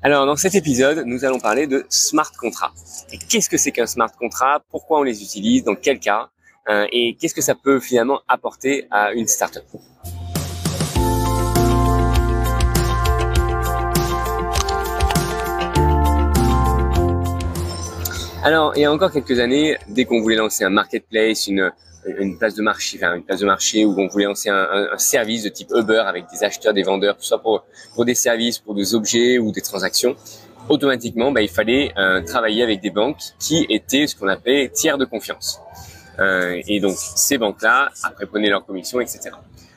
Alors, dans cet épisode, nous allons parler de smart contracts. Et qu'est-ce que c'est qu'un smart contract? Pourquoi on les utilise? Dans quel cas? Et qu'est-ce que ça peut finalement apporter à une startup? Alors, il y a encore quelques années, dès qu'on voulait lancer un marketplace, une place de marché, où on voulait lancer un service de type Uber avec des acheteurs, des vendeurs, que ce soit pour des services, pour des objets ou des transactions, automatiquement, il fallait travailler avec des banques qui étaient ce qu'on appelait tiers de confiance. Et donc, ces banques-là, après, prenaient leur commission, etc.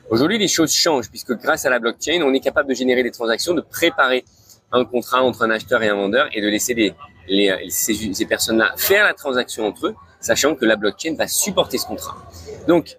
Aujourd'hui, les choses changent puisque grâce à la blockchain, on est capable de générer des transactions, de préparer un contrat entre un acheteur et un vendeur et de laisser ces personnes-là faire la transaction entre eux, sachant que la blockchain va supporter ce contrat. Donc,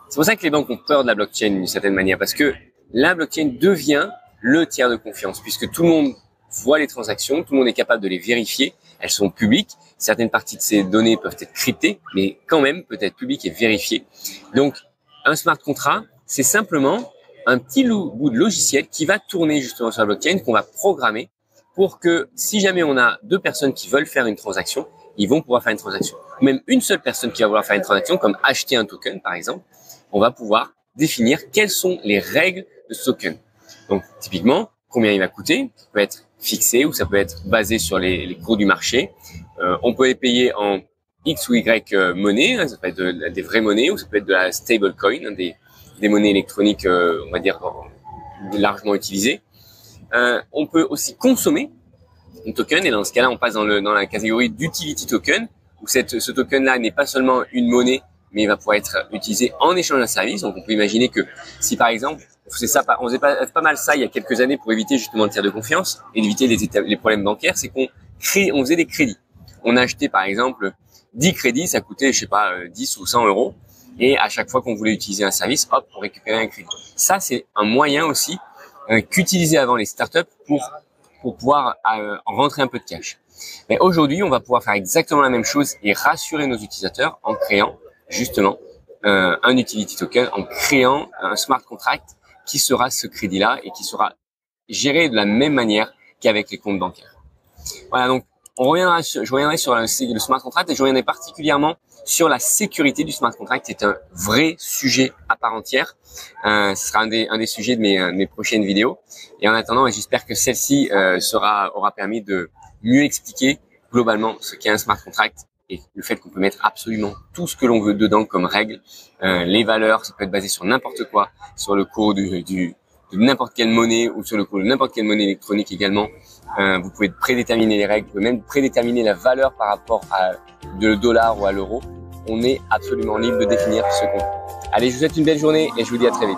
c'est pour ça que les banques ont peur de la blockchain d'une certaine manière, parce que la blockchain devient le tiers de confiance, puisque tout le monde voit les transactions, tout le monde est capable de les vérifier, elles sont publiques, certaines parties de ces données peuvent être cryptées, mais quand même peut être publiques et vérifiées. Donc, un smart contract, c'est simplement un petit bout de logiciel qui va tourner justement sur la blockchain, qu'on va programmer pour que si jamais on a deux personnes qui veulent faire une transaction, ils vont pouvoir faire une transaction. Ou même une seule personne qui va vouloir faire une transaction, comme acheter un token par exemple, on va pouvoir définir quelles sont les règles de ce token. Donc typiquement, combien il va coûter, ça peut être fixé ou ça peut être basé sur les cours du marché. On peut les payer en X ou Y monnaie, ça peut être des vraies monnaies ou ça peut être de la stablecoin, des monnaies électroniques, on va dire, largement utilisées. On peut aussi consommer un token et dans ce cas-là, on passe dans la catégorie d'utility token où ce token-là n'est pas seulement une monnaie, mais il va pouvoir être utilisé en échange d'un service. Donc, on peut imaginer que si par exemple, on faisait pas mal ça il y a quelques années pour éviter justement le tiers de confiance et éviter les problèmes bancaires, c'est qu'on faisait des crédits. On achetait par exemple 10 crédits, ça coûtait, 10 ou 100 euros. Et à chaque fois qu'on voulait utiliser un service, hop, on récupérait un crédit. Ça, c'est un moyen aussi qu'utilisaient avant les startups pour pouvoir rentrer un peu de cash. Mais aujourd'hui, on va pouvoir faire exactement la même chose et rassurer nos utilisateurs en créant justement un utility token, en créant un smart contract qui sera ce crédit-là et qui sera géré de la même manière qu'avec les comptes bancaires. Voilà, donc je reviendrai sur le smart contract et je reviendrai particulièrement sur la sécurité du smart contract. C'est un vrai sujet à part entière. Ce sera un des sujets de mes prochaines vidéos. Et en attendant, j'espère que celle-ci aura permis de mieux expliquer globalement ce qu'est un smart contract et le fait qu'on peut mettre absolument tout ce que l'on veut dedans comme règle. Les valeurs, ça peut être basé sur n'importe quoi, sur le cours de n'importe quelle monnaie ou sur le cours de n'importe quelle monnaie électronique également. Vous pouvez prédéterminer les règles, vous pouvez même prédéterminer la valeur par rapport à le dollar ou à l'euro. On est absolument libre de définir ce qu'on veut. Allez, je vous souhaite une belle journée et je vous dis à très vite.